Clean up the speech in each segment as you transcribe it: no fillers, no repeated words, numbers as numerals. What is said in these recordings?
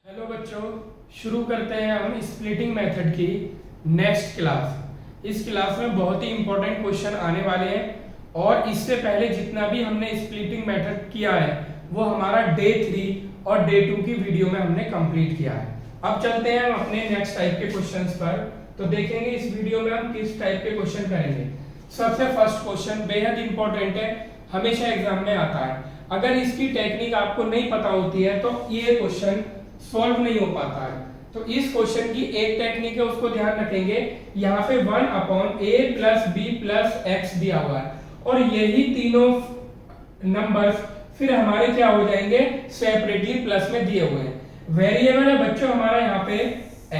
Hello बच्चों, शुरू करते हैं हम स्प्लिटिंग मेथड की नेक्स्ट क्लास। इस क्लास में बहुत ही इंपॉर्टेंट क्वेश्चन आने वाले हैं और इससे पहले जितना भी हमने स्प्लिटिंग मेथड किया है वो हमारा डे 3 और डे 2 की वीडियो में हमने कंप्लीट किया है। अब चलते हैं हम अपने नेक्स्ट टाइप के क्वेश्चंस पर। तो देखेंगे इस वीडियो में हम किस टाइप के क्वेश्चन करेंगे। सबसे फर्स्ट क्वेश्चन बेहद इंपॉर्टेंट है, हमेशा एग्जाम में आता है। अगर इसकी टेक्निक आपको नहीं पता होती है तो ये क्वेश्चन सॉल्व नहीं हो पाता है। तो इस क्वेश्चन की एक टेक्निक है, उसको ध्यान रखेंगे। यहाँ पे 1/a + b + x दिया हुआ है और यही तीनों नंबर्स फिर हमारे क्या हो जाएंगे, सेपरेटली प्लस में दिए हुए हैं। वेरिएबल है बच्चों हमारा यहाँ पे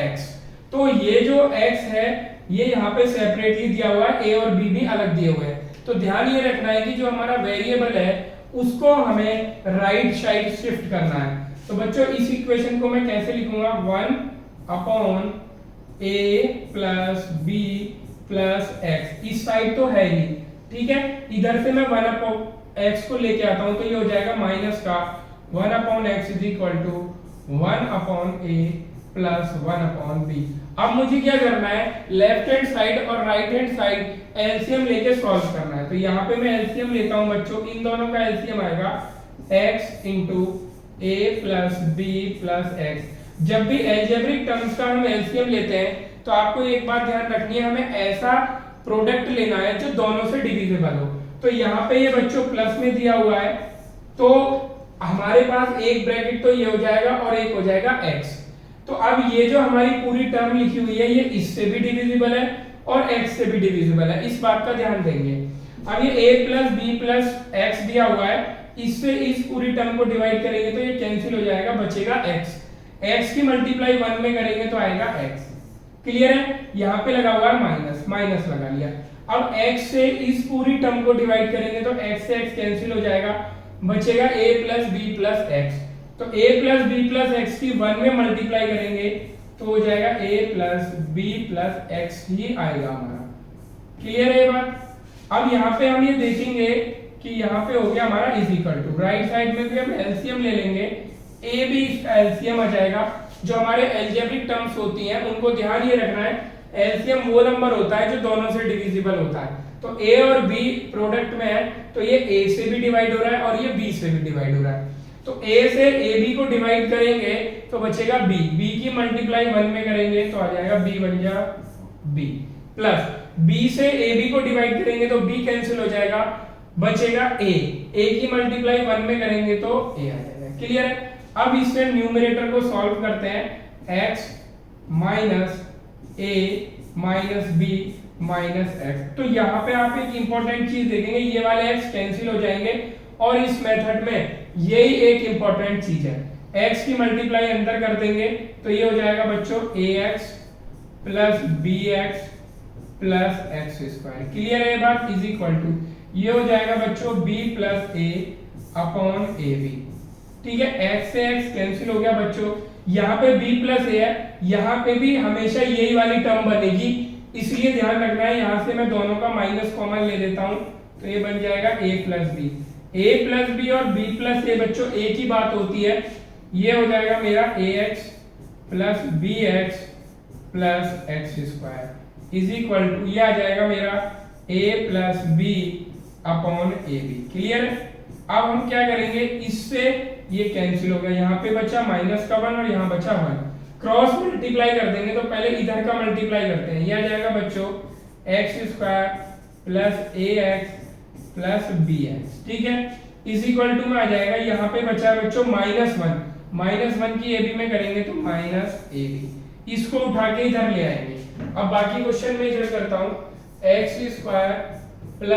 x, तो ये जो x है ये यहाँ पे सेपरेटली दिया हुआ है, a और b भी अलग दिए हुए हैं। तो ध्यान ये रखना है कि जो हमारा वेरिएबल है उसको हमें राइट साइड शिफ्ट करना है। तो बच्चों इस इक्वेशन को मैं कैसे लिखूंगा, 1/a + b + x। इस साइड तो है ही, ठीक है। इधर से मैं 1/x को लेके आता हूं तो ये हो जाएगा माइनस का 1/x = 1/a + 1/b। अब मुझे क्या करना है, लेफ्ट हैंड साइड और राइट हैंड साइड एलसीएम लेके सॉल्व करना है। तो यहाँ पे मैं एलसीएम लेता हूं बच्चों, इन दोनों का एलसीएम आएगा x * a + b + x। जब भी अलजेब्रिक टर्म्स का हम एलसीएम लेते हैं तो आपको एक बात ध्यान रखनी है, हमें ऐसा प्रोडक्ट लेना है जो दोनों से डिविजिबल हो। तो यहाँ पे ये बच्चों प्लस में दिया हुआ है तो हमारे पास एक ब्रैकेट तो ये हो जाएगा और एक हो जाएगा x। तो अब ये जो हमारी पूरी टर्म लिखी हुई है ये इससे भी डिविजिबल है और x से भी डिविजिबल है, इस बात का ध्यान देंगे। अब ये a + b + x दिया हुआ है, इससे इस पूरी टर्म को डिवाइड करेंगे तो ये कैंसिल हो जाएगा, बचेगा x। x की मल्टीप्लाई 1 में करेंगे तो आएगा x। क्लियर है, यहाँ पे लगा हुआ है माइनस, माइनस लगा लिया। अब x से इस पूरी टर्म को डिवाइड करेंगे तो x से x कैंसिल हो जाएगा, बचेगा a + b + x। तो a + b + x की 1 में मल्टीप्लाई करेंगे तो हो जाएगा a + b + x ही आएगा हमारा। क्लियर है ये बात। अब यहाँ पे हम ये देखेंगे कि यहाँ पे हो गया हमारा = राइट साइड में भी हम एलसीएम ले लेंगे, a भी इसका एलसीएम आ जाएगा। जो हमारे अलजेब्रिक टर्म्स होती हैं उनको ध्यान ये रखना है, एलसीएम वो नंबर होता है जो दोनों से डिविजिबल होता है। तो a और b प्रोडक्ट में है तो ये a से भी डिवाइड हो रहा है और ये b से भी डिवाइड हो रहा है। तो a से ab को डिवाइड करेंगे तो बचेगा b, b की मल्टीप्लाई 1 में करेंगे तो आ जाएगा b बन जा b, प्लस b से ab को डिवाइड करेंगे तो b कैंसिल हो जाएगा, बचेगा a की मल्टीप्लाई 1 में करेंगे तो a आ जाएगा। क्लियर है। अब इससे न्यूमरेटर को सॉल्व करते हैं, x - a - b - x। तो यहाँ पे आप एक इंपॉर्टेंट चीज देखेंगे, ये वाले x कैंसिल हो जाएंगे और इस मेथड में यही एक इंपॉर्टेंट चीज है, x की मल्टीप्लाई अंदर कर देंगे तो ये हो जाएगा बच्चों ax + bx + x²। क्लियर है ये बात, = ये हो जाएगा बच्चों b + a/ab। ठीक है, x से x कैंसिल हो गया बच्चों। यहाँ पे b + a है, यहाँ पे भी हमेशा यही वाली टर्म बनेगी, इसलिए ध्यान रखना है। यहाँ से मैं दोनों का माइनस कॉमन ले लेता हूँ तो ये बन जाएगा a + b। a + b और b + a बच्चों एक ही बात होती है, ये हो जाएगा मेरा ax + bx + x², ये आ जाएगा मेरा a + b/ab। क्लियर है। अब हम क्या करेंगे, इससे ये कैंसिल हो गया, यहाँ पे बचा -1 और यहाँ बचा 1, क्रॉस मल्टीप्लाई कर देंगे तो पहले इधर का मल्टीप्लाई करते हैं। ये आ जाएगा बच्चों x² + ax + bx। ठीक है, = में आ जाएगा, यहाँ पे बचा है बच्चों -1 की ab में करेंगे तो -ab। इसको उठा के इधर ले आएंगे। अब बाकी क्वेश्चन में इधर करता हूँ, x² +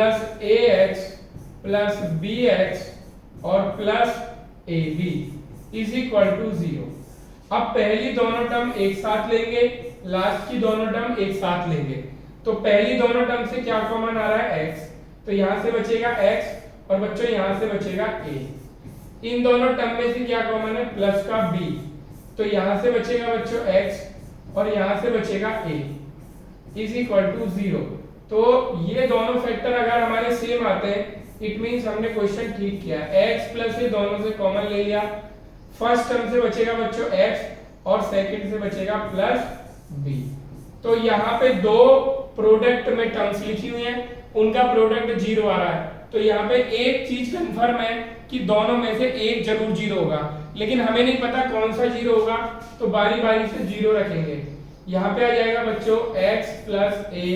ax + bx और +ab = 0। अब पहली दोनों टर्म एक साथ लेंगे, लास्ट की दोनों टर्म एक साथ लेंगे। तो पहली दोनों टर्म से क्या कॉमन आ रहा है, x, तो यहां से बचेगा x और बच्चों यहां से बचेगा a। इन दोनों टर्म में से क्या कॉमन है, प्लस का b, तो यहां से बचेगा बच्चों x और यहां से बचेगा a = 0। तो ये दोनों फैक्टर अगर हमारे सेम आते हैं इट मींस हमने क्वेश्चन ठीक किया। x + a दोनों से कॉमन ले लिया, फर्स्ट टर्म से बचेगा बच्चों x और सेकंड से बचेगा प्लस b। तो यहाँ पे दो प्रोडक्ट में टर्म्स लिखी हुई हैं, उनका प्रोडक्ट 0 आ रहा है, तो यहाँ पे एक चीज कंफर्म है कि दोनों में से एक जरूर 0 होगा, लेकिन हमें नहीं पता कौन सा 0 होगा, तो बारी बारी से 0 रखेंगे। यहाँ पे आ जाएगा बच्चों x plus a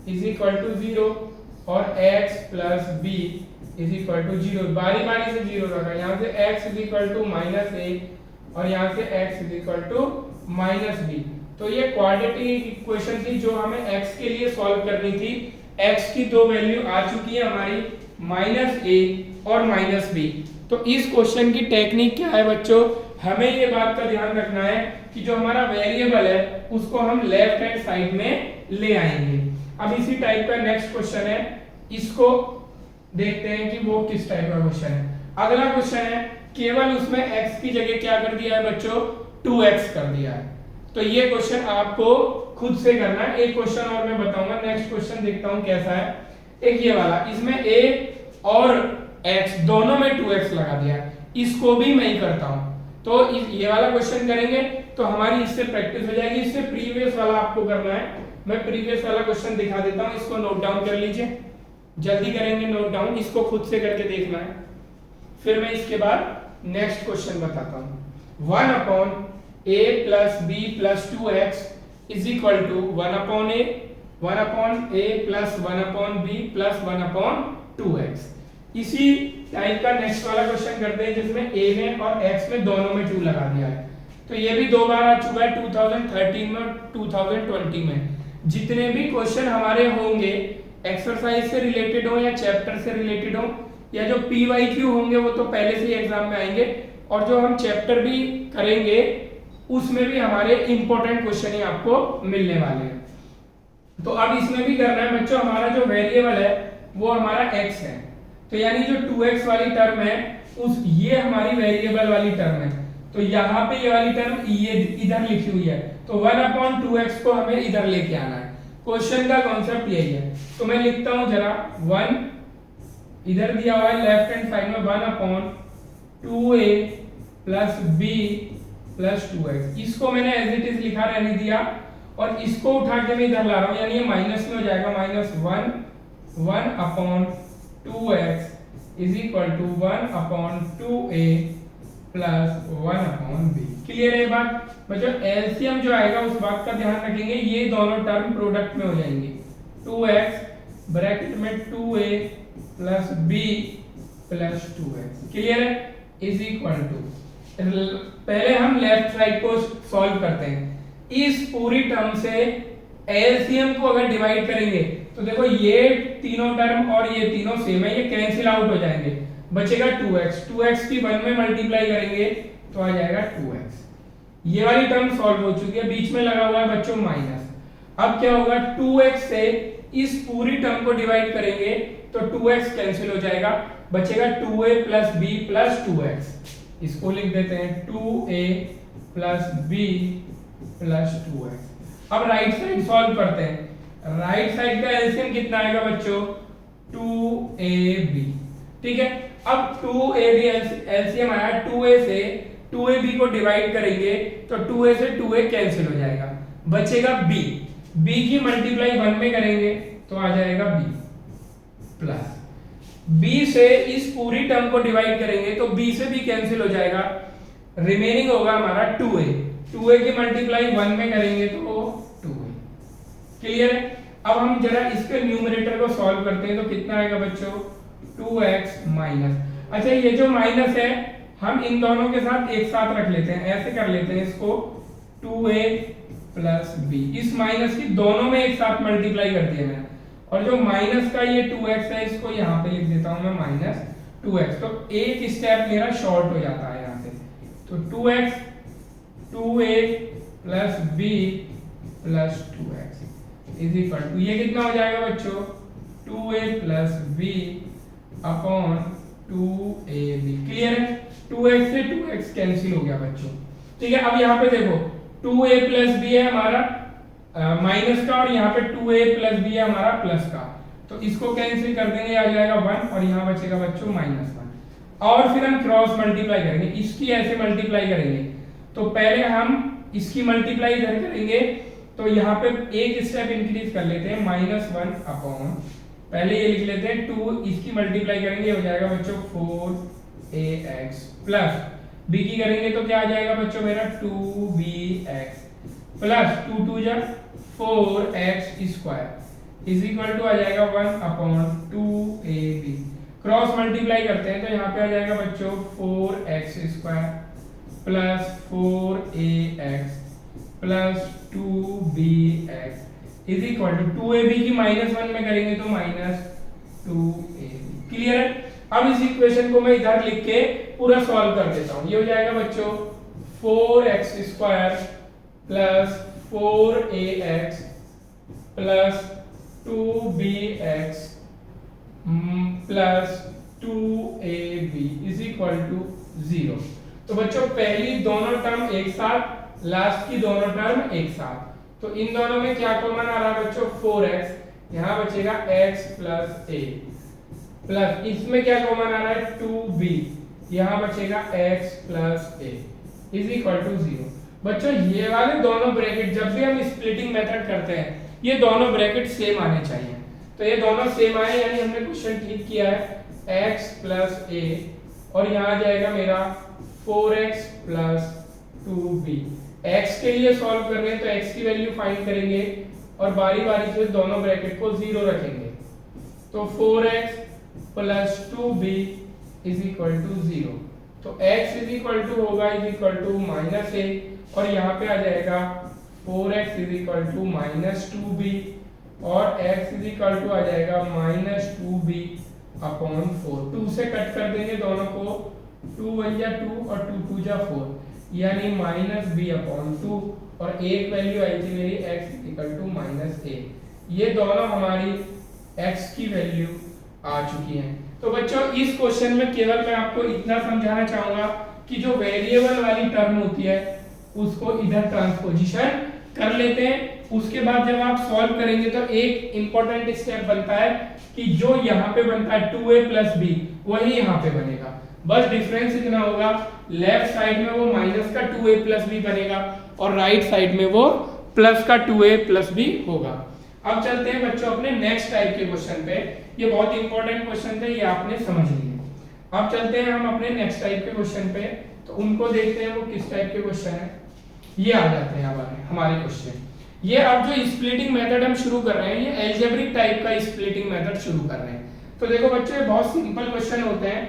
is equal to 0 और x plus b is equal to 0, बारी बारी से 0 रखा। यहाँ से x is equal to minus a और यहाँ से x is equal to minus b। तो ये क्वाड्रेटिक इक्वेशन थी जो हमें x के लिए सॉल्व करनी थी। x की दो वैल्यू आ चुकी है हमारी, माइनस a और माइनस b। तो इस क्वेश्चन की टेक्निक क्या है बच्चों, हमें ये बात का ध्यान रखना है कि जो हमारा वेरिएबल है उसको हम लेफ्ट हैंड साइड में ले आएंगे। अब इसी टाइप का नेक्स्ट क्वेश्चन है, इसको देखते हैं कि वो किस टाइप का क्वेश्चन है। अगला क्वेश्चन है, केवल उसमें x की जगह क्या कर दिया है बच्चों, 2x कर दिया है। तो ये क्वेश्चन आपको खुद से करना है। एक क्वेश्चन और मैं बताऊंगा, नेक्स्ट क्वेश्चन देखता हूं कैसा है। एक ये वाला, इसमें a और x दोनों में 2x लगा दिया है, इसको भी मैं ही करता हूं। तो ये वाला क्वेश्चन करेंगे तो हमारी इससे प्रैक्टिस हो जाएगी। इससे प्रीवियस वाला आपको करना है, मैं प्रीवियस वाला क्वेश्चन दिखा देता हूं, इसको नोट डाउन कर लीजिए, जल्दी करेंगे नोट डाउन, इसको खुद से करके देखना है, फिर मैं इसके बाद नेक्स्ट क्वेश्चन बताता हूं। 1 upon a plus b plus 2x is equal to 1 upon a plus 1 upon b plus 1 upon 2x। इसी टाइप का नेक्स्ट वाला क्वेश्चन करते हैं जिसमें a में और x में दोनों में 2 लगा दिया है। तो ये भी दो बार आ चुका है, 2013 में और 2020 में। जितने भी क्वेश्चन हमारे होंगे एक्सरसाइज से रिलेटेड हो या चैप्टर से रिलेटेड हो या जो PYQ होंगे वो तो पहले से ही एग्जाम में आएंगे, और जो हम चैप्टर भी करेंगे उसमें भी हमारे इंपॉर्टेंट क्वेश्चन ही आपको मिलने वाले हैं। तो अब इसमें भी करना है बच्चों, हमारा जो वेरिएबल है वो हमारा x है, तो यानी जो 2x वाली टर्म है उस ये हमारी वेरिएबल वाली टर्म है, तो यहाँ पे ये वाली टर्म ये इधर लिखी हुई है, तो 1/2x को हमें इधर लेके आना है। क्वेश्चन का कॉन्सेप्ट यही है। तो मैं लिखता हूं जरा, 1 इधर दिया हुआ है लेफ्ट हैंड साइड में 1/2a plus b plus 2x, इसको मैंने एज इट इज लिखा रहने दिया और इसको उठा के मैं इधर ला रहा हूं, यानी ये माइनस में हो जाएगा, -1/2x is equal to 1/2a plus 1/b। Clear है बात बच्चों? एलसीएम जो आएगा उस बात का ध्यान रखेंगे, ये दोनों टर्म प्रोडक्ट में हो जाएंगे, 2x ब्रैकेट में 2a plus b plus 2x। Clear है? इज इक्वल टू, पहले हम लेफ्ट साइड को सॉल्व करते हैं। इस पूरी टर्म से एलसीएम को अगर डिवाइड करेंगे तो देखो ये तीनों टर्म और ये तीनों सेम है, ये कैंसिल आउट हो जाएंगे, बचेगा 2x की 1 में मल्टीप्लाई करेंगे तो आ जाएगा 2x। ये वाली टर्म सॉल्व हो चुकी है, बीच में लगा हुआ है बच्चों माइनस। अब क्या होगा, 2x से इस पूरी टर्म को डिवाइड करेंगे तो 2x कैंसिल हो जाएगा, बचेगा 2a plus b plus 2x। इसको लिख देते हैं 2a plus b plus 2x। अब राइट साइड सॉल्व करते हैं। राइट साइड का एलसीएम कितना आएगा बच्चों, 2ab। ठीक है, अब 2ab एलसीएम आया, 2a से 2ab को डिवाइड करेंगे तो 2a से 2a कैंसिल हो जाएगा, बचेगा b। b की मल्टीप्लाई 1 में करेंगे तो आ जाएगा b प्लस b से इस पूरी टर्म को डिवाइड करेंगे तो b से भी कैंसिल हो जाएगा, रिमेनिंग होगा हमारा 2a। 2a की मल्टीप्लाई 1 में करेंगे तो 2a। क्लियर है? अब हम जरा इसके न्यूमरेटर को सॉल्व करते हैं तो कितना आएगा बच्चों, 2x माइनस, अच्छा ये जो माइनस है हम इन दोनों के साथ एक साथ रख लेते हैं, ऐसे कर लेते हैं इसको, 2a प्लस b। इस माइनस की दोनों में एक साथ मल्टीप्लाई कर दिया मैंने, और जो माइनस का ये 2x है इसको यहाँ पे लिख देता हूं मैं -2x। तो एक स्टेप मेरा शॉर्ट हो जाता है यहाँ से, तो 2x 2a plus b plus 2x is equal to, ये कितना हो जाएगा बच्चों, 2a plus b upon 2ab। Clear है? 2x से 2x कैंसिल हो गया बच्चों। ठीक है, अब यहाँ पे देखो 2a प्लस b है हमारा माइनस का, और यहाँ पे 2a प्लस b है हमारा प्लस का, तो इसको कैंसिल कर देंगे, आ जाएगा 1 और यहाँ बचेगा बच्चों -1। और फिर हम क्रॉस मल्टीप्लाई करेंगे, इसकी ऐसे मल्टीप्लाई करेंगे। तो पहले हम इसकी मल्टीप्लाई इधर करेंगे तो यहाँ पे एक स्टेप इंक्रीज कर लेते हैं, -1 अपॉन, पहले ये लिख लेते हैं 2, इसकी मल्टीप्लाई करेंगे हो जाएगा बच्चों 4ax प्लस b की करेंगे तो क्या आ जाएगा बच्चों मेरा 2bx प्लस 2 2 जा 4x square is equal to आ जाएगा 1 अपॉन 2ab। क्रॉस मल्टीप्लाई करते हैं तो यहाँ पे आ जाएगा बच्चों 4x square plus 4ax plus 2bx is equal to 2ab की -1 में करेंगे तो -2ab। क्लियर है? अब इस इक्वेशन को मैं इधर लिख के पूरा सॉल्व कर देता हूं। ये हो जाएगा बच्चों 4x square plus 4ax plus 2bx plus 2ab is equal to 0। तो बच्चों पहली दोनों टर्म एक साथ, लास्ट की दोनों टर्म एक साथ, तो इन दोनों में क्या कॉमन आ रहा है बच्चों 4x, यहाँ बचेगा x प्लस a प्लस इसमें क्या कॉमन आ रहा है 2b, यहाँ बचेगा x plus a is equal to 0। बच्चों ये वाले दोनों ब्रैकेट जब भी हम स्प्लिटिंग मेथड करते हैं ये दोनों ब्रैकेट सेम आने चाहिए, तो ये दोनों सेम आए यानी हमने क्वेश्चन ठीक किया है x प्लस a और यहाँ आ जाएगा मेरा 4x प्लस 2b। x के लिए सॉल्व कर रहे हैं तो x की वैल्यू फाइंड करेंगे और बारी बारी से दोनों ब्रैकेट को 0 रखेंगे, तो 4x plus 2b is equal to 0। तो x इज इक्वल टू होगा इज इक्वल टू -a और यहाँ पे आ जाएगा 4x is equal to -2b और x इज इक्वल टू आ जाएगा -2b अपॉन 4। 2 से कट कर देंगे दोनों को, 2 1 जा 2 और 2 2 जा 4 यानी -b अपॉन 2 और एक वैल्यू आई थी मेरी x is equal to -a। ये दोनों हमारी x की वैल्यू आ चुकी है। तो बच्चों इस क्वेश्चन में केवल मैं आपको इतना समझाना चाहूंगा कि जो वेरिएबल वाली टर्म होती है उसको इधर ट्रांसपोजिशन कर लेते हैं, उसके बाद जब आप सॉल्व करेंगे तो एक इंपॉर्टेंट स्टेप बनता है कि जो यहाँ पे बनता है 2a प्लस b वही यहाँ पे बनेगा, बस डिफरेंस इतना होगा, लेफ्ट साइड में वो माइनस का 2a प्लस b बनेगा और राइट साइड में वो प्लस का 2a प्लस b होगा। अब चलते हैं बच्चों अपने नेक्स्ट टाइप के क्वेश्चन पे, ये बहुत इंपॉर्टेंट क्वेश्चन थे, ये आपने समझ लिए। अब चलते हैं हम अपने नेक्स्ट टाइप के क्वेश्चन पे, तो उनको देखते हैं वो किस टाइप के क्वेश्चन है। ये आ जाते हैं हमारे क्वेश्चन। ये अब जो स्प्लिटिंग मेथड हम शुरू कर रहे हैं ये अलजेब्रिक टाइप का स्प्लिटिंग मेथड शुरू कर रहे हैं। तो देखो बच्चों ये बहुत सिंपल क्वेश्चन होते हैं,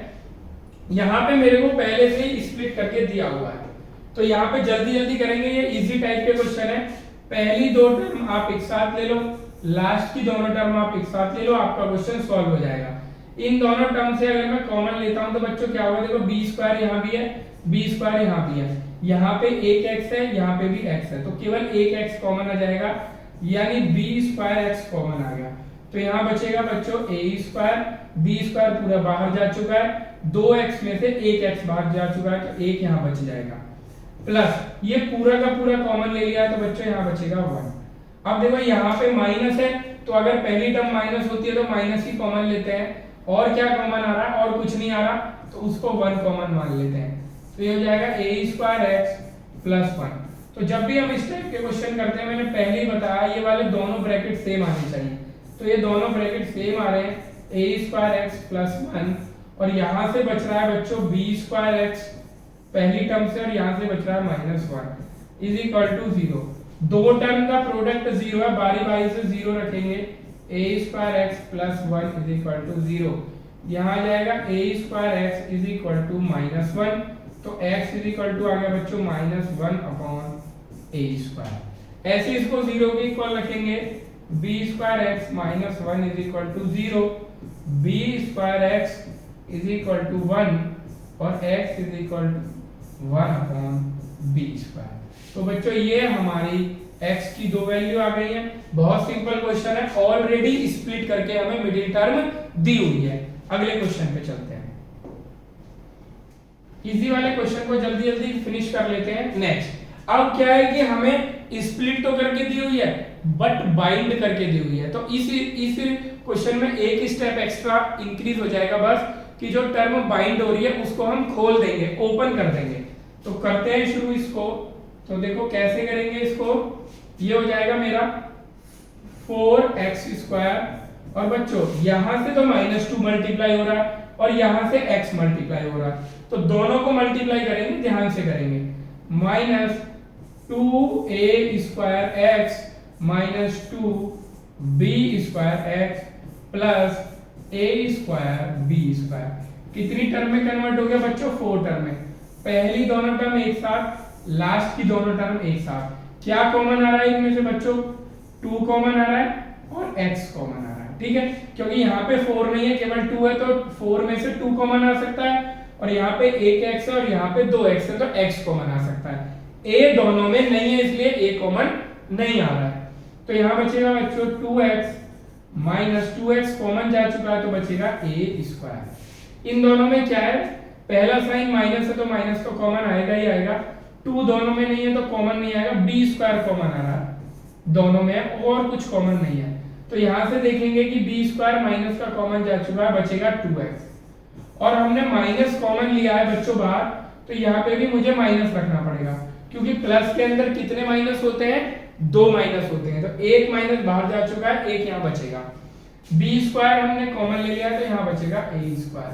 यहाँ पे मेरे को पहले से ही स्प्लिट करके दिया हुआ है, तो यहाँ पे जल्दी जल्दी करेंगे। ये इजी टाइप के क्वेश्चन है, पहली दो टर्म आप एक साथ ले लो, लास्ट की दोनों टर्म आप एक साथ ले लो, आपका क्वेश्चन सॉल्व हो जाएगा। इन दोनों टर्म से अगर मैं कॉमन लेता हूं तो बच्चों क्या होगा, देखो b स्क्वायर यहाँ भी है, b स्क्वायर यहाँ भी है, यहाँ पे एक x है, यहाँ पे भी x है, तो केवल एक x कॉमन आ जाएगा यानी b स्क्वायर x कॉमन आ गया। तो यहाँ बचेगा बच्चों a स्क्वायर, b स्क्वायर पूरा बाहर जा चुका है, 2x में से एक x बाहर जा चुका है तो एक यहाँ बच जाएगा, प्लस ये पूरा का पूरा कॉमन ले लिया तो बच्चों यहाँ बचेगा 1। अब देखो यहाँ पे माइनस है तो अगर पहली टर्म माइनस होती है तो माइनस ही कॉमन लेते हैं, और क्या कॉमन आ रहा है और कुछ नहीं आ रहा तो उसको 1 कॉमन मान लेते हैं, तो ये हो जाएगा a स्क्वायर x प्लस 1। तो जब भी हम इस टाइप के क्वेश्चन करते हैं, मैंने पहले ही बताया ये वाले दोनों ब्रैकेट सेम आने चाहिए, तो ये दोनों ब्रैकेट सेम आ रहे हैं, a स्क्वायर x प्लस 1 और यहाँ से बच रहा है बच्चों b स्क्वायर x पहली टर्म से और यहाँ से बच रहा है -1 इज इक्वल टू 0। दो टर्म का प्रोडक्ट 0 है, बारी बारी से 0 रखेंगे, a square x plus 1 is equal to 0, यहाँ आ जाएगा a square x is equal to -1, तो x इज इक्वल टू आ गया बच्चों -1 अपॉन a स्क्वायर। ऐसे इसको 0 के इक्वल रखेंगे, b square x minus 1 is equal to 0, b square x is equal to 1 और x is equal to 1 upon b square. तो बच्चों ये हमारी x की दो वैल्यू आ गई है, बहुत सिंपल क्वेश्चन है, ऑलरेडी स्प्लिट करके हमें मिडिल टर्म दी हुई है। अगले क्वेश्चन पे चलते हैं, इजी वाले क्वेश्चन को जल्दी जल्दी फिनिश कर लेते हैं। नेक्स्ट अब क्या है कि हमें स्प्लिट तो करके दी हुई है बट बाइंड करके दी हुई है, तो इस क्वेश्चन में एक स्टेप एक्स्ट्रा इंक्रीज हो जाएगा, बस कि जो टर्म बाइंड हो रही है उसको हम खोल देंगे, ओपन कर देंगे। तो करते हैं शुरू इसको, तो देखो कैसे करेंगे इसको, ये हो जाएगा मेरा 4x² और बच्चों यहां से तो -2 मल्टीप्लाई हो रहा है और यहां से x मल्टीप्लाई हो रहा है, तो दोनों को मल्टीप्लाई करेंगे, ध्यान से करेंगे। -2a² x -2b² x plus a² b², कितनी टर्म में कन्वर्ट हो गया बच्चों, 4 टर्म में। पहली दोनों टर्म एक साथ, लास्ट की दोनों टर्म एक साथ। क्या कॉमन आ रहा है इनमें से बच्चों, 2 कॉमन आ रहा है और x कॉमन आ रहा है, ठीक है, क्योंकि यहाँ पे 4 नहीं है, केवल 2 है, तो 4 में से 2 कॉमन आ सकता है और यहाँ पे 1x है और यहाँ पे 2x है, तो x कॉमन आ सकता है। a दोनों में नहीं है इसलिए a कॉमन नहीं आ रहा है, तो यहाँ बचेगा बच्चों 2x -2x कॉमन जा चुका है, तो बचेगा a²। इन दोनों में क्या है, पहला साइन माइनस है तो माइनस तो कॉमन आएगा ही आएगा, 2 दोनों में नहीं है तो कॉमन नहीं आएगा, b² कॉमन आ रहा है दोनों में और कुछ कॉमन नहीं है, तो यहां से देखेंगे कि b² माइनस का कॉमन जा चुका है, बचेगा 2x। और हमने माइनस कॉमन लिया है बच्चों बाहर, तो यहाँ पे भी मुझे माइनस रखना पड़ेगा, क्योंकि प्लस के अंदर कितने माइनस होते हैं, 2 माइनस होते हैं, तो एक माइनस बाहर जा चुका है, एक यहाँ बचेगा। b² हमने कॉमन ले लिया तो यहाँ बचेगा a²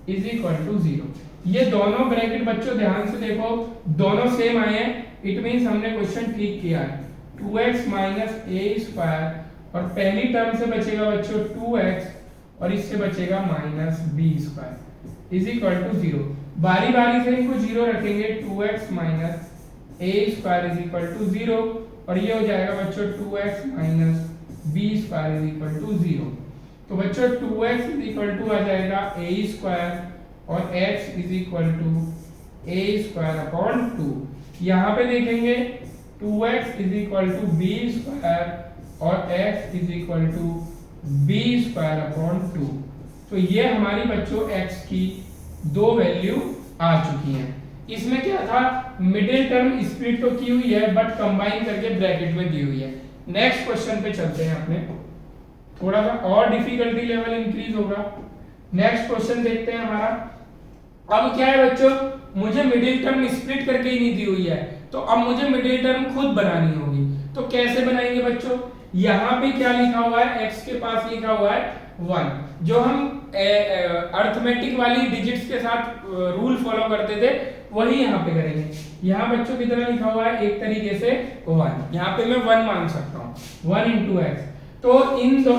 इज इक्वल टू 0। ये दोनों ब्रैकेट बच्चों ध्यान से देखो, दोनों सेम आए हैं, इट मींस हमने क्वेश्चन ठीक किया है। 2x a² और पहली टर्म से बचेगा बच्चों 2x और इससे बचेगा -b² इज इक्वल टू 0। बारी बारी से इनको 0 रखेंगे, 2x a² is equal to 0 और ये हो जाएगा बच्चों 2x b² is equal to 0। तो बच्चों 2x इज इक्वल टू आ जाएगा a² और x is equal to a²/2। यहाँ पे देखेंगे 2x is equal to b² और x is equal to b²/2। तो ये हमारी बच्चों x की दो वैल्यू आ चुकी हैं। इसमें क्या था, मिडिल टर्म स्प्लिट तो की हुई है बट कंबाइन करके ब्रैकेट में दी हुई है। नेक्स्ट क्वेश्चन पे चलते हैं अपने, थोड़ा सा और डिफिकल्टी लेवल इंक्रीज होगा। नेक्स्ट क्वेश्चन देखते हैं हमारा। अब क्या है बच्चों, मुझे मिडिल टर्म स्प्लिट करके ही नहीं दी हुई है, तो अब मुझे मिडिल टर्म खुद बनानी होगी। तो कैसे बनाएंगे बच्चों, यहाँ पे क्या लिखा हुआ है, x के पास लिखा हुआ है 1, जो हम अर्थमेटिक वाली डिजिट्स के साथ रूल फॉलो करते थे वही यहाँ पे करेंगे। यहाँ बच्चों कितना लिखा हुआ है, एक तरीके से 1, यहाँ पे मैं 1 मान सकता हूँ, 1 × x। तो इन दो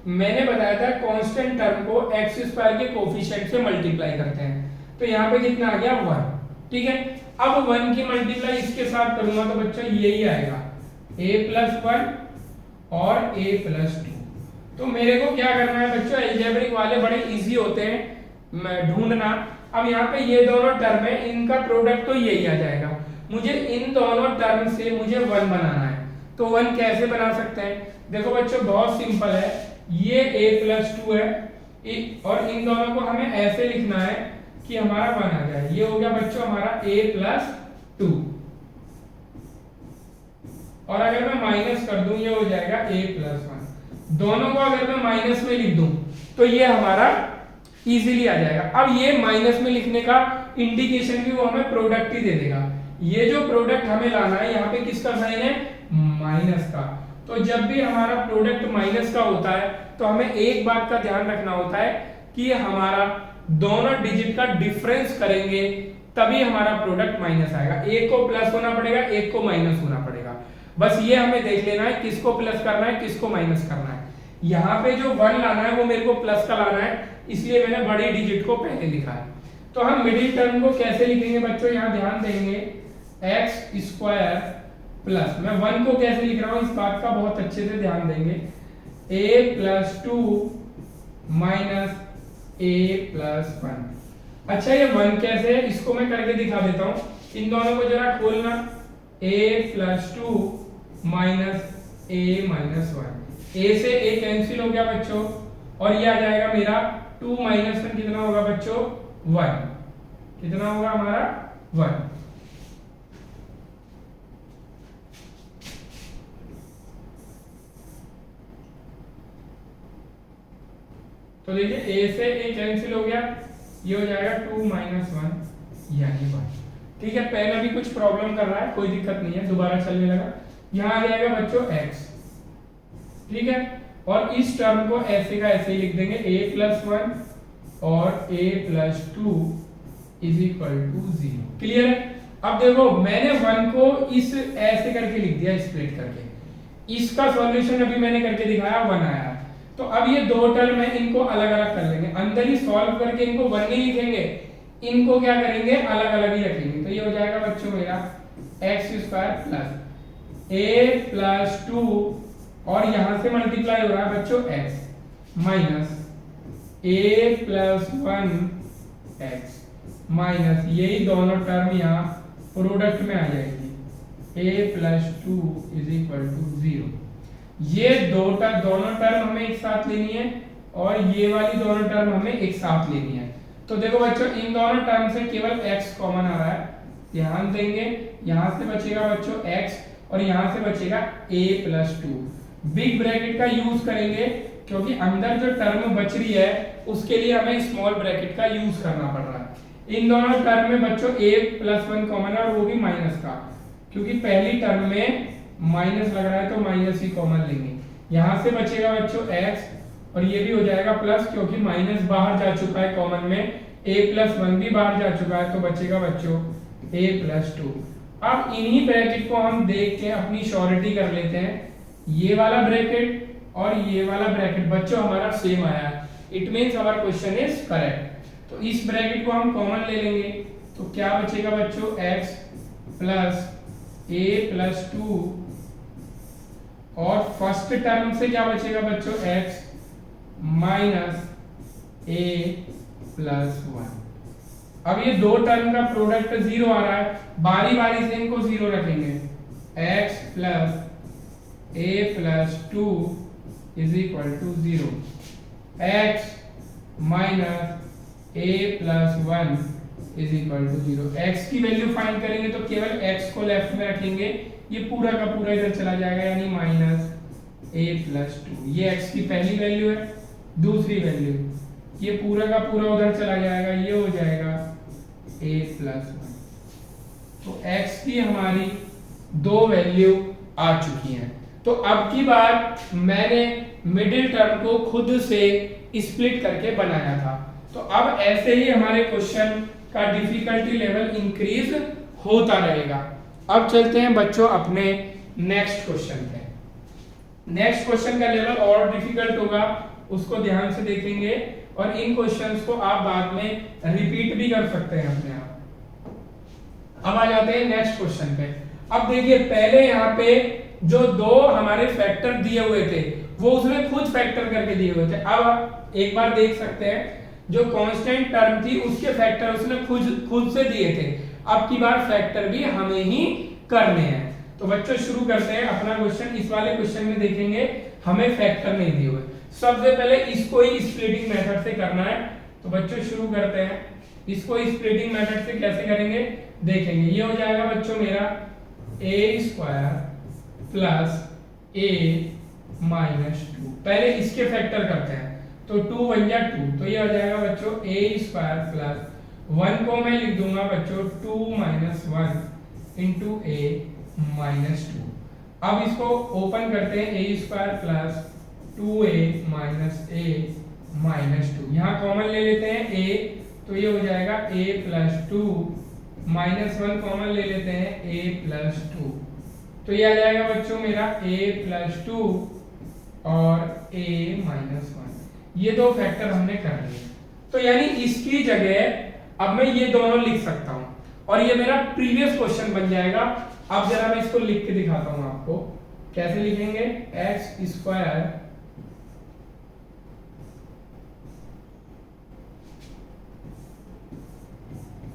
मैंने बताया था कांस्टेंट टर्म को x² के कोफिशिएंट से मल्टीप्लाई करते हैं, तो यहाँ पे कितना आ गया 1, ठीक है। अब 1 की मल्टीप्लाई इसके साथ करूंगा तो बच्चों यही आएगा a+1 और a+2। तो मेरे को क्या करना है बच्चों, अलजेब्रिक वाले बड़े इजी होते हैं ढूंढना। अब यहाँ पे ये दोनों टर्म है, इनका प्रोडक्ट तो यही आ जाएगा। मुझे इन दोनों टर्म से मुझे 1 बनाना है, तो 1 कैसे बना सकते हैं, देखो बच्चों बहुत सिंपल है, ये a+2 है और इन दोनों को हमें ऐसे लिखना है कि हमारा 1 आ जाए। ये हो गया बच्चों हमारा a+2 और अगर मैं माइनस कर दूं ये हो जाएगा a+1। दोनों को अगर मैं माइनस में लिख दूं तो ये हमारा इजीली आ जाएगा। अब ये माइनस में लिखने का इंडिकेशन भी वो हमें प्रोडक्ट ही दे देगा। ये जो प्रोडक्ट हमें लाना है, यहाँ पे किसका साइन है, माइनस का। तो जब भी हमारा प्रोडक्ट माइनस का होता है तो हमें एक बात का ध्यान रखना होता है कि हमारा दोनों डिजिट का डिफरेंस करेंगे तभी हमारा प्रोडक्ट माइनस आएगा। एक को प्लस होना पड़ेगा, एक को माइनस होना पड़ेगा। बस ये हमें देख लेना है किसको प्लस करना है किसको माइनस करना है। यहाँ पे जो 1 लाना है वो मेरे को प्लस का लाना है, इसलिए मैंने बड़ी डिजिट को पहले लिखा है। तो हम मिडिल टर्म को कैसे लिखेंगे बच्चों, यहाँ ध्यान देंगे x² प्लस, मैं 1 को कैसे लिख रहा हूँ इस बात का बहुत अच्छे से ध्यान देंगे, a+2 माइनस a+1। अच्छा ये 1 कैसे है, इसको मैं करके दिखा देता हूँ। इन दोनों को जरा खोलना, a+2 माइनस a-1, a से a कैंसिल हो गया बच्चों और ये आ जाएगा मेरा 2 - 1 कितना होगा बच्चों, 1। कितना होगा हमारा 1। तो देखिए a से a कैंसिल हो गया, ये हो जाएगा 2 - 1 यानी 1। ठीक है, पेन अभी कुछ प्रॉब्लम कर रहा है, कोई दिक्कत नहीं है, दोबारा चलने लगा। यहाँ आ जाएगा बच्चों x, ठीक है, और इस टर्म को ऐसे का ऐसे ही लिख देंगे a+1 और a+2 is equal to 0। Clear है? अब देखो मैंने 1 को इस ऐसे करके लिख दिया, स्प्लिट करके, इसका सॉल्यूशन अभी मैंने करके दिखाया, 1 आया। तो अब ये दो टर्म है, इनको अलग अलग कर लेंगे, अंदर ही सॉल्व करके इनको 1 नहीं लिखेंगे, इनको क्या करेंगे, अलग अलग ही रखेंगे। तो ये हो जाएगा बच्चों मेरा x² प्लस a+2 और यहां से मल्टीप्लाई हो रहा है बच्चों x minus a+1 x minus यही दोनों टर्म यहाँ प्रोडक्ट में आ जाएगी a+2 इज इक्वल टू 0। ये दोनों टर्म हमें एक साथ लेनी है और ये वाली दोनों टर्म हमें एक साथ लेनी है। तो देखो बच्चों इन दोनों टर्म से केवल x कॉमन आ रहा है, ध्यान देंगे, यहां से बचेगा बच्चों x और यहां से बचेगा a+2। बिग ब्रैकेट का यूज करेंगे क्योंकि अंदर जो टर्म बच रही है उसके लिए हमें स्मॉल ब्रैकेट का यूज करना पड़ रहा है। इन दोनों टर्म में बच्चों a+1 कॉमन है और वो भी माइनस का, क्योंकि पहली टर्म में माइनस लग रहा है तो माइनस ही कॉमन लेंगे। यहां से बचेगा बच्चों x और ये भी हो जाएगा प्लस, क्योंकि माइनस बाहर जा चुका है कॉमन में, a+1 भी बाहर जा चुका है, तो बचेगा बच्चों a+2। अब इन्हीं ब्रैकेट को हम देख के अपनी श्योरिटी कर लेते हैं, ये वाला ब्रैकेट और ये वाला ब्रैकेट बच्चों हमारा सेम आया है, it means our question is correct. तो इस ब्रैकेट को हम कॉमन ले लेंगे, तो क्या बचेगा बच्चों x प्लस a+2 और फर्स्ट टर्म से क्या बचेगा बच्चों x माइनस a+1। अब ये दो टर्म का प्रोडक्ट 0 आ रहा है, बारी बारी से इनको 0 रखेंगे, x plus a+2 is equal to 0, x minus a+1 is equal to 0। x की वैल्यू फाइंड करेंगे तो केवल x को लेफ्ट में रखेंगे, ये पूरा का पूरा इधर चला जाएगा, यानी माइनस a+2। ये x की पहली वैल्यू है, दूसरी वैल्यू ये पूरा का पूरा उधर चला जाएगा, ये हो जाएगा a+1। तो x की हमारी दो वैल्यू आ चुकी हैं। तो अब की बार मैंने मिडिल टर्म को खुद से स्प्लिट करके बनाया था, तो अब ऐसे ही हमारे क्वेश्चन का डिफिकल्टी लेवल इंक्रीज होता रहेगा। अब चलते हैं बच्चों अपने नेक्स्ट क्वेश्चन पे। नेक्स्ट क्वेश्चन का लेवल और डिफिकल्ट होगा, उसको ध्यान से देखेंगे और इन क्वेश्चंस को आप बाद में रिपीट भी कर सकते हैं अपने आप। अब आ जाते हैं नेक्स्ट क्वेश्चन पे। अब देखिए पहले यहाँ पे जो दो हमारे फैक्टर दिए हुए थे वो उसने खुद फैक्टर करके दिए हुए थे। अब आप एक बार देख सकते हैं जो कांस्टेंट टर्म थी उसके फैक्टर उसने खुद से दिए थे, अब की बार फैक्टर भी हमें ही करने हैं। तो बच्चों शुरू करते हैं अपना क्वेश्चन। इस वाले क्वेश्चन में देखेंगे हमें फैक्टर नहीं दिए हुए, सबसे पहले इसको ही स्प्लिटिंग मेथड से करना है। तो बच्चों शुरू करते हैं, इसको स्प्लिटिंग मेथड से कैसे करेंगे देखेंगे। ये हो जाएगा बच्चों मेरा a² प्लस a-2। पहले इसके फैक्टर करते हैं, तो 2 1 जा 2, तो ये हो जाएगा बच्चों a² प्लस 1 को मैं लिख दूंगा बच्चों 2 - 1 इंटू a-2। अब इसको ओपन करते हैं, a² plus 2a minus a-2, यहाँ कॉमन ले लेते हैं a, तो ये हो जाएगा a+2 -1 कॉमन ले लेते हैं a+2, तो ये आ जाएगा बच्चों मेरा a+2 और a-1। ये दो फैक्टर हमने कर लिए, तो यानी इसकी जगह अब मैं ये दोनों लिख सकता हूं और ये मेरा प्रीवियस क्वेश्चन बन जाएगा। अब जरा मैं इसको लिख के दिखाता हूं आपको कैसे लिखेंगे। x²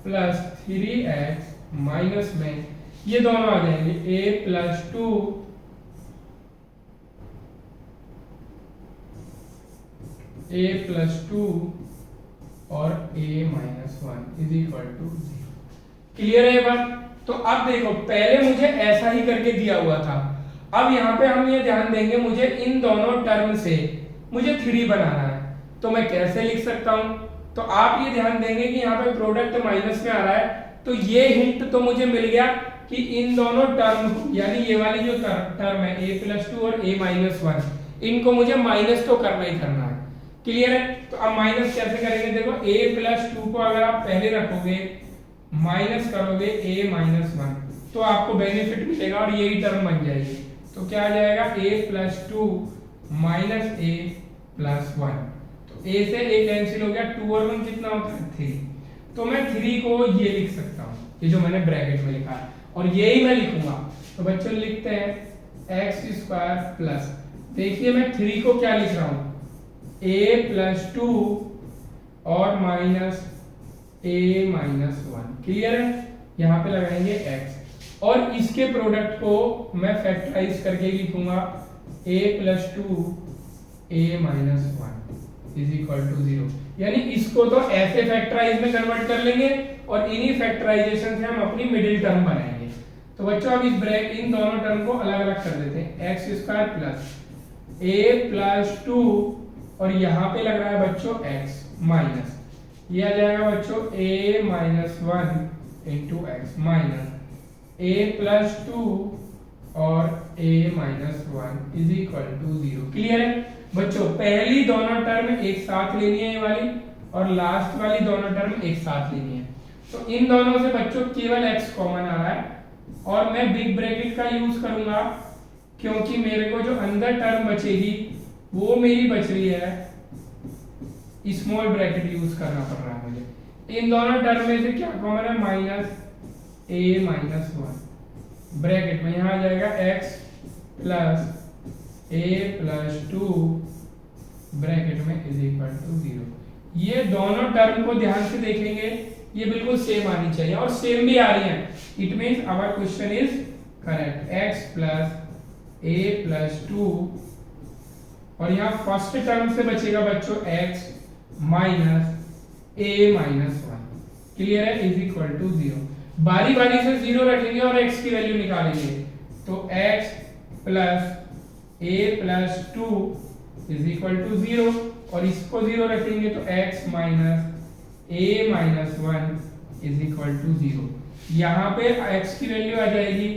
प्लस 3x माइनस में ये दोनों आ जाएंगे a+2 और a-1 is equal to 0। Clear है ये बात? तो अब देखो पहले मुझे ऐसा ही करके दिया हुआ था, अब यहाँ पे हम ये ध्यान देंगे मुझे इन दोनों टर्म से मुझे 3 बनाना है, तो मैं कैसे लिख सकता हूं तो आप ये ध्यान देंगे कि यहाँ पे प्रोडक्ट माइनस में आ रहा है, तो ये हिंट तो मुझे मिल गया कि इन दोनों टर्म को, यानी ये वाली जो टर्म है a+2 और a-1, इनको मुझे माइनस तो करना ही करना है। क्लियर है? तो अब माइनस कैसे करेंगे? देखो a+2 को अगर आप पहले रखोगे, माइनस करोगे a-1, तो आपको बेनिफिट मिलेगा और यही टर्म बन जाएगी। तो क्या आ जाएगा? a+2 minus a+1। तो a से a कैंसिल हो गया, 2 और 1 कितना होता है? 3। तो मैं 3 को ये लिख सकता हूँ, ये जो मैंने ब्रैकेट में लिखा है, और यही मैं लिखूंगा। तो बच्चों लिखते हैं x² प्लस, देखिए मैं 3 को क्या लिख रहा हूँ? a+2 और माइनस a-1। क्लियर है? यहाँ पे लगाएंगे x, और इसके प्रोडक्ट को मैं फैक्टराइज करके लिखूंगा a+2 a-1 is equal to 0। यानी इसको तो ऐसे फैक्टराइज में कन्वर्ट कर लेंगे और इन्हीं फैक्टराइजेशन से हम अपनी मिडिल टर्म बनाएंगे। तो बच्चों अब इन दोनों टर्म को अलग अलग कर देते हैं। x² प्लस a+2 और यहाँ पे लग रहा है बच्चों x माइनस, ये आ जाएगा बच्चों a-1 into x minus a+2 और a-1 is equal to 0। Clear है बच्चों? पहली दोनों टर्म एक साथ लेनी है ये वाली, और लास्ट वाली दोनों टर्म एक साथ लेनी है। तो इन दोनों से बच्चों केवल x कॉमन आ रहा है, और मैं बिग ब्रैकेट का यूज करूंगा क्योंकि मेरे को जो अंदर टर्म बचेगी वो मेरी बच रही है, स्मॉल ब्रैकेट यूज करना पड़ रहा है मुझे। इन दोनों टर्म में से क्या कॉमन है? माइनस a-1 ब्रैकेट में, यहाँ आ जाएगा x प्लस a+2 ब्रैकेट में इज इक्वल टू 0। ये दोनों टर्म को ध्यान से देखेंगे, ये बिल्कुल सेम आनी चाहिए, और सेम भी आ रही है। It means our question is correct. x plus a+2, और यहाँ फर्स्ट टर्म से बचेगा बच्चों x माइनस a-1। क्लियर है? Is equal to 0। बारी बारी से 0 रखेंगे और x की वैल्यू निकालेंगे। तो x plus a+2 is equal to 0, और इसको 0 रखेंगे तो x minus a-1 is equal to 0। यहाँ पे x की वैल्यू आ जाएगी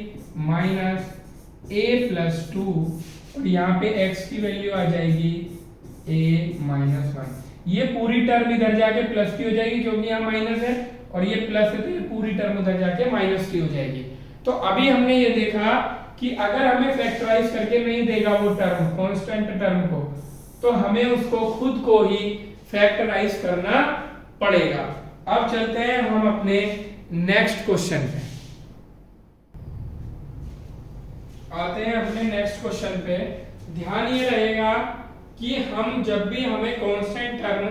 माइनस a+2, और यहाँ पे x की वैल्यू आ जाएगी a-1। ये पूरी टर्म इधर जाके प्लस की हो जाएगी क्योंकि यहाँ माइनस है, और ये प्लस है तो ये पूरी टर्म उधर जाके माइनस की हो जाएगी। तो अभी हमने ये देखा कि अगर हमें फैक्टराइज करके नहीं देगा वो टर्म, कांस्टेंट टर्म को, तो हमें उसको खुद को ही फैक्टराइज करना पड़ेगा। अब चलते हैं हम अपने नेक्स्ट क्वेश्चन पे, आते हैं अपने नेक्स्ट क्वेश्चन पे। ध्यान ये रहेगा कि हम जब भी हमें कांस्टेंट टर्म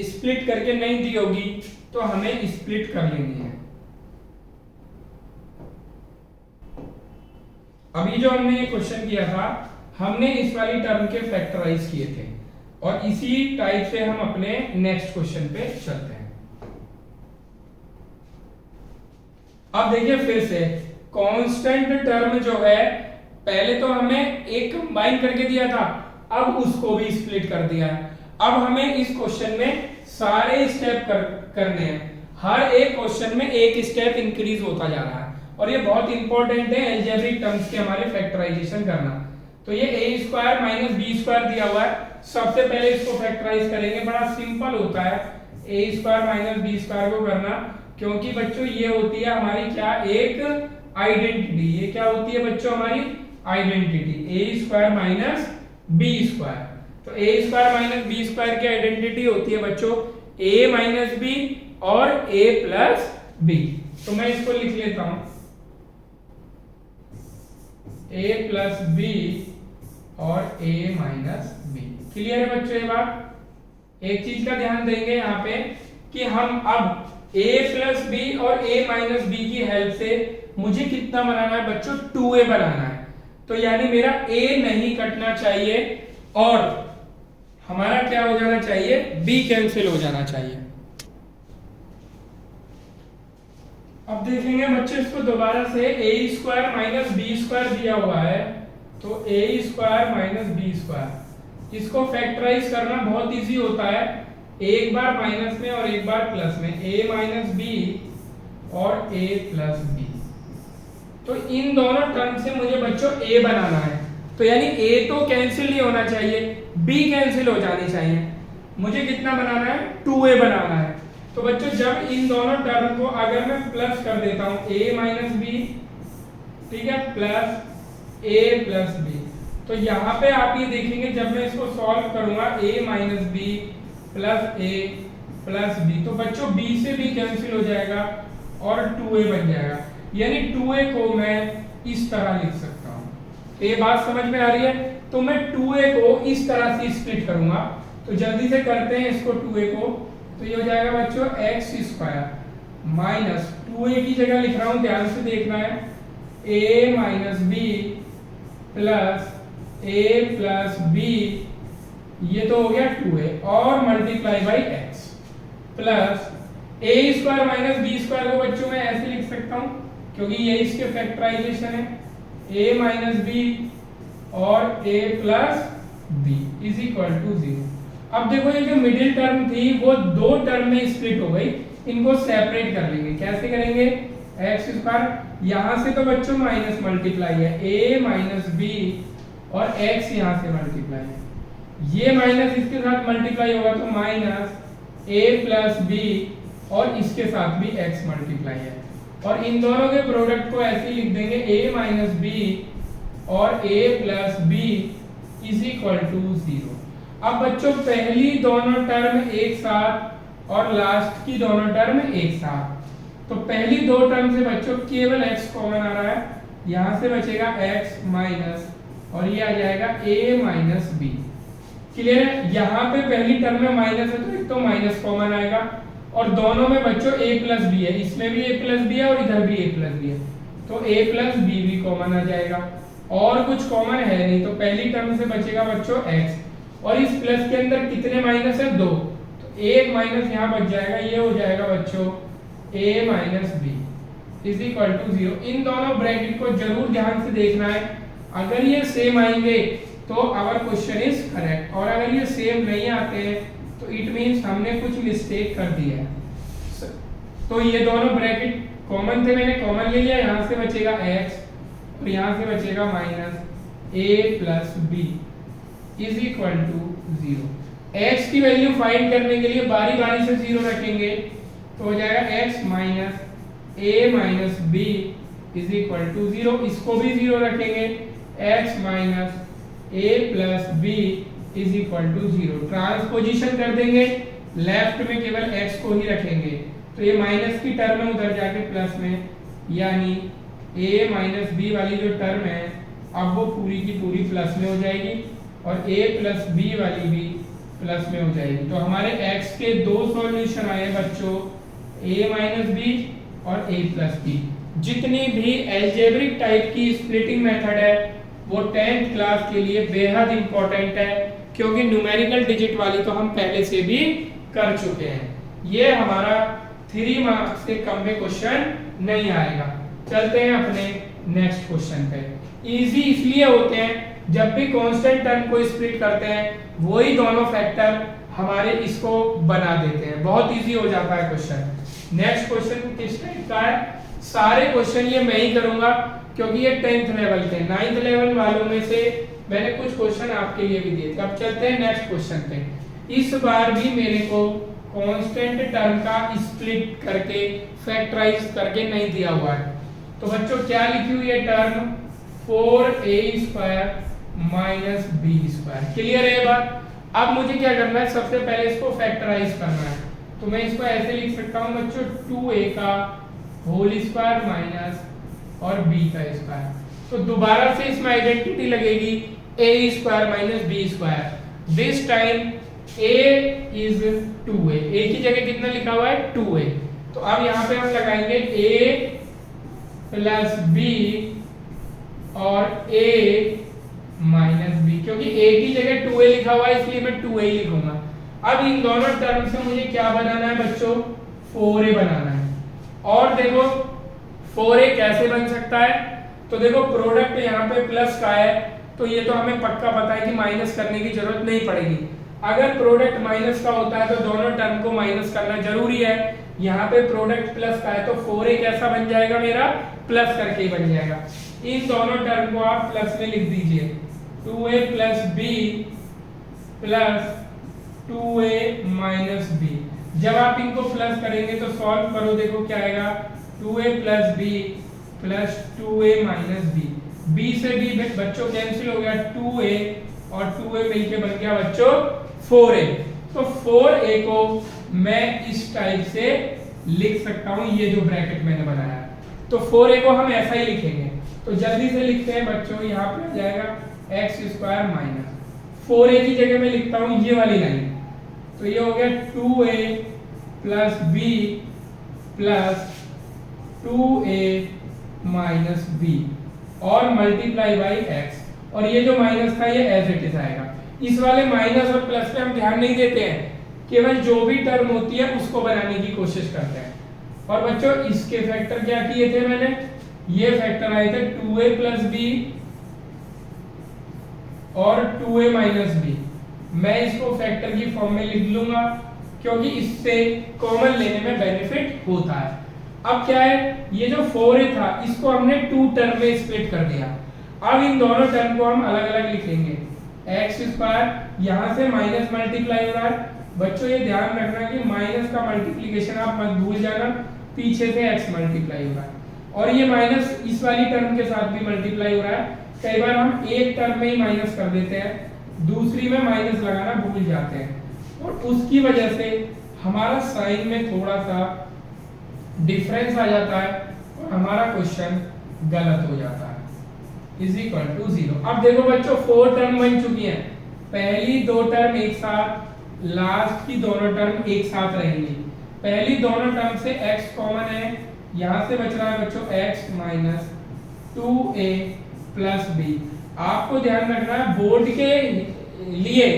स्प्लिट करके नहीं दी होगी तो हमें स्प्लिट कर लेनी है। अभी जो हमने ये क्वेश्चन किया था, हमने इस वाली टर्म के फैक्टराइज किए थे, और इसी टाइप से हम अपने नेक्स्ट क्वेश्चन पे चलते हैं। अब देखिए फिर से कांस्टेंट टर्म जो है, पहले तो हमें एक कंबाइन करके दिया था, अब उसको भी स्प्लिट कर दिया है। अब हमें इस क्वेश्चन में सारे स्टेप करने हैं, हर एक क्वेश्चन में एक स्टेप इंक्रीज होता जा रहा है, और ये बहुत इंपॉर्टेंट है अलजेब्रिक टर्म्स के हमारे फैक्टराइजेशन करना। तो ये a² माइनस b² दिया हुआ है, सबसे पहले इसको फैक्टराइज करेंगे। बड़ा सिंपल होता है a² माइनस b² को करना, क्योंकि बच्चों ये होती है हमारी क्या, एक आइडेंटिटी। ये क्या होती है बच्चों? हमारी आइडेंटिटी a² माइनस b²। तो a² माइनस b² की आइडेंटिटी होती है बच्चों a माइनस b और a प्लस b। तो मैं इसको लिख लेता हूं a प्लस b और a माइनस b। क्लियर है बच्चों ये बात? एक चीज का ध्यान देंगे यहाँ पे कि हम अब a प्लस b और a माइनस b की हेल्प से मुझे कितना बनाना है बच्चों? 2a बनाना है। तो यानी मेरा a नहीं कटना चाहिए और हमारा क्या हो जाना चाहिए? b कैंसिल हो जाना चाहिए। अब देखेंगे बच्चे इसको दोबारा से a² माइनस b² दिया हुआ है, तो a² माइनस b², इसको फैक्टराइज करना बहुत इजी होता है। एक बार माइनस में और एक बार प्लस में, a माइनस बी और a प्लस बी। तो इन दोनों टर्म से मुझे बच्चों a बनाना है, तो यानी a तो कैंसिल नहीं होना चाहिए, b कैंसिल हो जानी चाहिए। मुझे कितना बनाना है, 2a बनाना है। तो बच्चों जब इन दोनों टर्म को अगर मैं प्लस कर देता हूं, a माइनस बी, ठीक है, प्लस a प्लस बी, तो यहाँ पे आप ये देखेंगे जब मैं इसको सॉल्व करूंगा a minus b plus a plus b, तो बच्चों b से b कैंसिल हो जाएगा और 2a बन जाएगा। यानी 2a को मैं इस तरह लिख सकता हूँ। ये बात समझ में आ रही है? तो मैं 2a को इस तरह से स्प्लिट करूंगा, तो जल्दी से करते हैं इसको 2a को। तो ये हो जाएगा बच्चों एक्स स्क्वायर माइनस 2a की जगह लिख रहा हूँ, ध्यान से देखना है, a minus b plus a plus b, ये तो हो गया 2a और multiply by x plus a square minus b square को बच्चों मैं ऐसे लिख सकता हूँ क्योंकि ये इसके फैक्टराइजेशन है, a माइनस बी और a plus b is equal to 0। अब देखो ये जो मिडिल टर्म थी वो दो टर्म में स्प्लिट हो गई, इनको सेपरेट कर लेंगे। कैसे करेंगे, एक्स स्क्वायर यहां से तो बच्चों माइनस मल्टीप्लाई है, a माइनस बी और x यहां से मल्टीप्लाई है, ये माइनस इसके साथ मल्टीप्लाई होगा तो माइनस a प्लस बी और इसके साथ भी x मल्टीप्लाई है, और इन दोनों के प्रोडक्ट को ऐसे लिख देंगे a माइनस बी और a plus b is equal to 0। अब बच्चों पहली दोनों टर्म एक साथ और लास्ट की दोनों टर्म एक साथ, तो पहली दो टर्म से बच्चों केवल x कॉमन आ रहा है, यहां से बचेगा x माइनस और ये आ जाएगा a माइनस बी। क्लियर है? यहाँ पे पहली टर्म में माइनस है तो एक तो माइनस कॉमन आएगा, और दोनों में बच्चों a प्लस बी है, इसमें भी a प्लस बी है और इधर भी a प्लस बी है, तो a प्लस बी भी कॉमन आ जाएगा, और कुछ कॉमन है नहीं, तो पहली टर्म से बचेगा बच्चों x, और इस प्लस के अंदर कितने माइनस है, 2, तो एक माइनस यहाँ बच जाएगा, ये हो जाएगा बच्चों a minus b is equal to 0। इन दोनों ब्रैकेट को जरूर ध्यान से देखना है, अगर ये सेम आएंगे तो आवर क्वेश्चन इज करेक्ट, और अगर ये सेम नहीं आते हैं तो इट मींस हमने कुछ मिस्टेक कर दिया है। तो ये दोनों ब्रैकेट कॉमन थे, मैंने कॉमन ले लिया, यहाँ से बचेगा x और यहाँ से बचेगा minus a plus b is equal to 0। x की वैल्यू फाइंड करने के लिए बारी बारी से 0 रखेंगे, तो हो जाएगा x minus a minus b is equal to 0, इसको भी 0 रखेंगे, x minus a plus b is equal to 0। Transposition कर देंगे, लेफ्ट में केवल x को ही रखेंगे, तो ये माइनस की टर्म है उधर जाके प्लस में, यानी a माइनस बी वाली जो टर्म है अब वो पूरी की पूरी प्लस में हो जाएगी, और a प्लस बी वाली भी प्लस में हो जाएगी। तो हमारे x के दो सॉल्यूशन आए बच्चों, a माइनस बी और a प्लस बी। जितनी भी एल्जेब्रिक टाइप की स्प्लिटिंग मेथड है वो 10th क्लास के लिए बेहद इंपॉर्टेंट है, क्योंकि न्यूमेरिकल डिजिट वाली तो हम पहले से भी कर चुके हैं। ये हमारा 3 मार्क्स से कम में क्वेश्चन नहीं आएगा। चलते हैं अपने नेक्स्ट क्वेश्चन पे। इजी इसलिए होते हैं जब भी कांस्टेंट टर्म को स्प्लिट करते हैं वही दोनों फैक्टर हमारे इसको बना देते हैं, बहुत इजी हो जाता है क्वेश्चन। नेक्स्ट क्वेश्चन किस टाइप का है, सारे क्वेश्चन ये मैं ही करूंगा क्योंकि ये 10th लेवल के, 9th लेवल वालों में से मैंने कुछ क्वेश्चन आपके लिए भी दिए थे। अब चलते हैं नेक्स्ट क्वेश्चन पे। इस बार भी मेरे को कांस्टेंट टर्म का स्प्लिट करके फैक्टराइज करके नहीं दिया हुआ है, तो बच्चों क्या लिखी हुई है term 4a² minus b square. Clear है बात? अब मुझे क्या करना है, सबसे पहले इसको फैक्टराइज करना है, तो मैं इसको ऐसे लिख सकता हूँ बच्चों 2a का होल स्क्वायर माइनस और b का स्क्वायर। तो दोबारा से इसमें आइडेंटिटी लगेगी a square minus b square. This time a is 2a, a की जगह कितना लिखा हुआ है 2a, तो अब यहाँ पे हम लगाएंगे a प्लस b और a माइनस b, क्योंकि a की जगह 2a लिखा हुआ है इसलिए मैं 2a लिखूंगा। अब इन दोनों टर्म से मुझे क्या बनाना है बच्चों, 4a बनाना है। और देखो 4a कैसे बन सकता है, तो देखो प्रोडक्ट यहाँ पे प्लस का है तो ये तो हमें पक्का पता है कि माइनस करने की जरूरत नहीं पड़ेगी। अगर प्रोडक्ट माइनस का होता है तो दोनों टर्म को माइनस करना जरूरी है। यहाँ पे प्रोडक्ट प्लस का है तो 4a कैसा बन जाएगा मेरा, प्लस करके ही बन जाएगा। इन दोनों टर्म को आप प्लस में लिख दीजिए, 2a plus b plus 2a minus b। जब आप इनको प्लस करेंगे तो सॉल्व करो, देखो क्या आएगा, 2a plus b plus 2a minus b। b से b बच्चों कैंसिल हो गया, 2a और 2a मिलके बन गया बच्चों 4a। तो 4a को मैं इस टाइप से लिख सकता हूं, ये जो ब्रैकेट मैंने बनाया। तो 4a को हम ऐसा ही लिखेंगे, तो जल्दी से लिखते हैं बच्चों, यहाँ पे आ जाएगा एक्स स्क्वायर माइनस 4a की जगह में लिखता हूं ये वाली लाइन, तो ये हो गया 2a plus b plus 2a minus b और मल्टीप्लाई बाई x, और ये जो माइनस था ये एज इट इज आएगा। इस वाले माइनस और प्लस पे हम ध्यान नहीं देते हैं, केवल जो भी टर्म होती है उसको बनाने की कोशिश करते हैं। और बच्चों इसके फैक्टर क्या किए थे मैंने, ये फैक्टर आए थे 2a प्लस b और 2a माइनस b। मैं इसको फैक्टर की फॉर्म में लिख लूंगा क्योंकि इससे कॉमन लेने में बेनिफिट होता है। अब क्या है, ये जो 4a था इसको हमने 2 टर्म में स्प्लिट कर दिया। अब इन दोनों टर्म को हम अलग अलग लिखेंगे, एक्स स्क्वायर, यहाँ से माइनस मल्टीप्लाई हो रहा है बच्चों, ये ध्यान रखना कि माइनस का मल्टीप्लिकेशन आप मत भूल जाना, पीछे से एक्स मल्टीप्लाई हो रहा है, और ये माइनस इस वाली टर्म के साथ भी मल्टीप्लाई हो रहा है। कई बार हम एक टर्म में ही माइनस कर देते हैं, दूसरी में माइनस लगाना भूल जाते हैं, और उसकी वजह से हमारा साइन में थोड़ा सा डिफरेंस आ जाता है और हमारा क्वेश्चन गलत हो जाता है, इज इक्वल टू 0। अब देखो बच्चों 4 टर्म बन चुकी हैं, पहली 2 टर्म एक साथ, लास्ट की दोनों टर्म एक साथ रहेंगी। पहली दोनों टर्म से x कॉमन है, यहां से बच रहा है बच्चों x minus 2a plus b। आपको ध्यान रखना है बोर्ड के लिए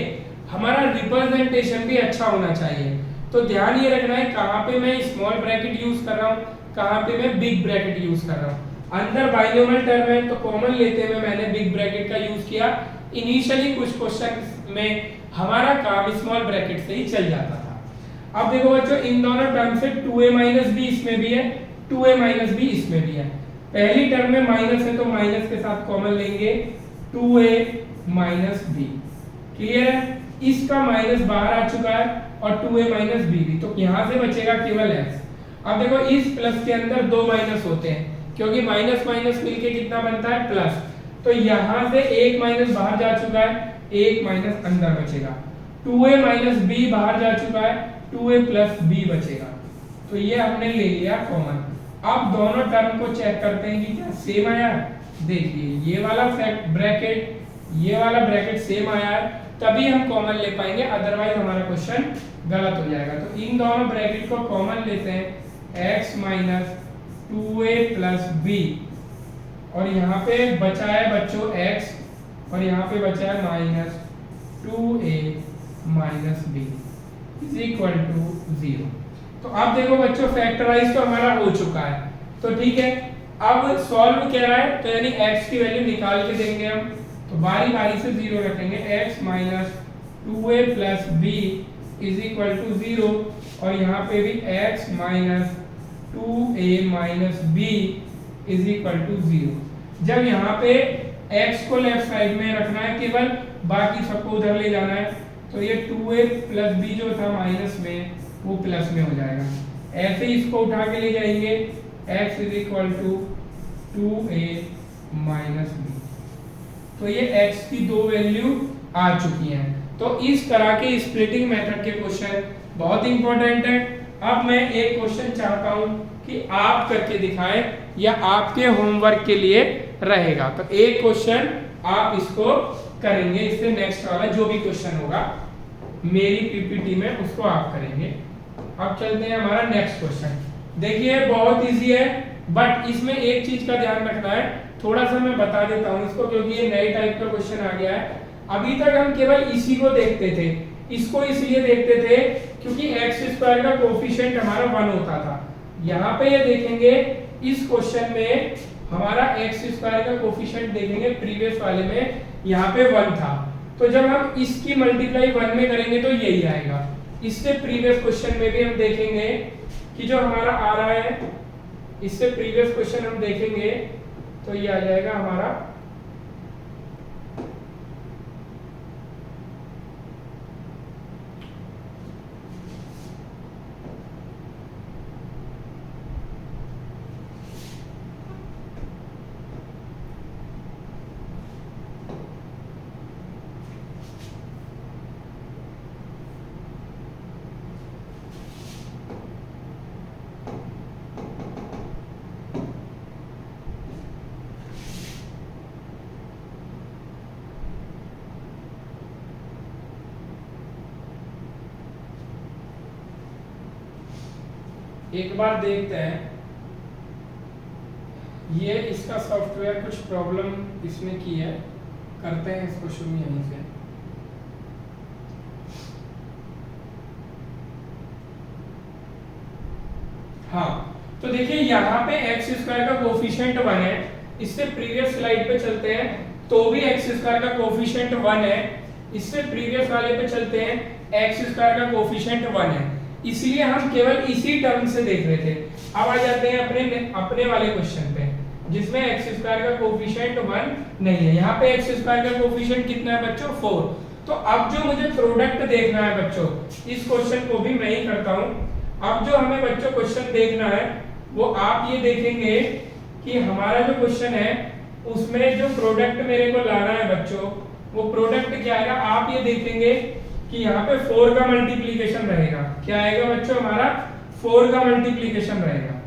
हमारा रिप्रेजेंटेशन भी अच्छा होना चाहिए, तो ध्यान ये रखना है कहां पे मैं स्मॉल ब्रैकेट यूज कर रहा हूं, कहां पे मैं बिग ब्रैकेट यूज कर रहा हूं। अंदर बाइनोमियल टर्म है तो कॉमन लेते हुए मैंने बिग ब्रैकेट का यूज किया। इनिशियली कुछ क्वेश्चन में हमारा काम स्मॉल ब्रैकेट से ही चल जाता था। अब देखो बच्चों इन दोनों टर्म से 2a माइनस b इसमें भी है, 2a माइनस b इसमें भी है। पहली टर्म में माइनस है तो माइनस के साथ कॉमन लेंगे 2a माइनस b, क्लियर है। इसका माइनस बाहर आ चुका है और 2a माइनस b भी, तो यहां से बचेगा केवल x। अब देखो इस प्लस के अंदर 2 माइनस होते हैं क्योंकि माइनस माइनस मिलके कितना बनता है प्लस, तो यहां से एक माइनस बाहर जा चुका है, एक माइनस अंदर बचेगा, 2a माइनस b बाहर जा चुका है, 2a प्लस b बचेगा, तो ये हमने ले लिया कॉमन। अब दोनों टर्म को चेक करते हैं कि क्या सेम आया। देखिए ये वाला ब्रैकेट ये वाला ब्रैकेट सेम आया है, तभी हम कॉमन ले पाएंगे, अदरवाइज हमारा क्वेश्चन गलत हो जाएगा। तो इन दोनों ब्रैकेट को कॉमन लेते हैं, x minus 2a plus b, और यहाँ पे बचा है बच्चों x और यहाँ पे बचा है minus 2a minus b is equal to 0। तो अब देखो बच्चों फैक्टराइज तो हमारा हो चुका है, तो ठीक है। अब सॉल्व क्या है, तो यानी x की वैल्यू निकाल के देंगे हम, तो बारी बारी से 0 रखेंगे, x minus 2a plus b is equal to 0, और यहाँ पे भी x minus 2a minus b is equal to 0। जब यहाँ पे x को लेफ्ट साइड में रखना है केवल, बाकी सबको उधर ले जाना है, तो ये 2a प्लस b जो था माइनस में वो प्लस में हो जाएगा। ऐसे ही इसको उठा के ले जाएंगे, x is equal to 2a minus b, तो ये x की 2 वैल्यू आ चुकी हैं। तो इस तरह के स्प्लिटिंग मेथड के क्वेश्चन बहुत इंपॉर्टेंट है। अब मैं एक क्वेश्चन चाहता हूं कि आप करके दिखाएं या आपके होमवर्क के लिए रहेगा, तो एक क्वेश्चन आप इसको करेंगे, इससे नेक्स्ट वाला जो भी क्वेश्चन होगा मेरी पीपीटी में उसको आप करेंगे। अब चलते हैं हमारा नेक्स्ट क्वेश्चन। देखिए बहुत इजी है, बट इसमें एक चीज का ध्यान रखना है, थोड़ा सा मैं बता देता हूं इसको क्योंकि ये नए टाइप का क्वेश्चन आ गया है। अभी तक हम केवल इसी को देखते थे, इसको इसलिए देखते थे क्योंकि एक्स स्क्वायर का कोफिशिएंट हमारा 1 होता था। यहाँ पे ये देखेंगे इस क्वेश्चन में हमारा एक्स स्क्वायर का कोफिशिएंट देखेंगे, प्रीवियस वाले में यहाँ पे 1 था, तो जब हम इसकी मल्टीप्लाई 1 में करेंगे तो यही आएगा। इससे प्रीवियस क्वेश्चन में भी हम देखेंगे कि जो हमारा आ रहा है, इससे प्रीवियस क्वेश्चन हम देखेंगे तो ये आ जाएगा हमारा एक बार देखते हैं। ये इसका सॉफ्टवेयर कुछ प्रॉब्लम इसमें की है, करते हैं इसको शुरू यहीं से। हाँ, तो देखिए यहाँ पे एक्स स्क्वायर का कोफिशिएंट 1 है। इससे प्रीवियस स्लाइड पे चलते हैं तो भी एक्स स्क्वायर का कोफिशिएंट 1 है। इससे प्रीवियस वाले पे चलते हैं, एक्स स्क्वायर का कोफिशिएंट 1 है। इसलिए हम केवल इसी टर्म से देख रहे थे। अब आ जाते हैं अपने वाले क्वेश्चन पे, जिसमें एक्स स्क्वायर का कोफिशिएंट 1 नहीं है। यहाँ पे एक्स स्क्वायर का कोफिशिएंट कितना है बच्चों? 4। तो अब जो मुझे प्रोडक्ट देखना है बच्चों, इस क्वेश्चन को भी मैं ही करता हूँ। अब जो हमें बच्चों क्वेश्चन देखना है वो आप ये देखेंगे कि हमारा जो क्वेश्चन है उसमें जो प्रोडक्ट मेरे को लाना है बच्चों, वो प्रोडक्ट क्या आएगा? आप ये देखेंगे कि यहाँ पे 4 का मल्टीप्लीकेशन रहेगा। क्या आएगा बच्चों? हमारा 4 का मल्टीप्लीकेशन रहेगा।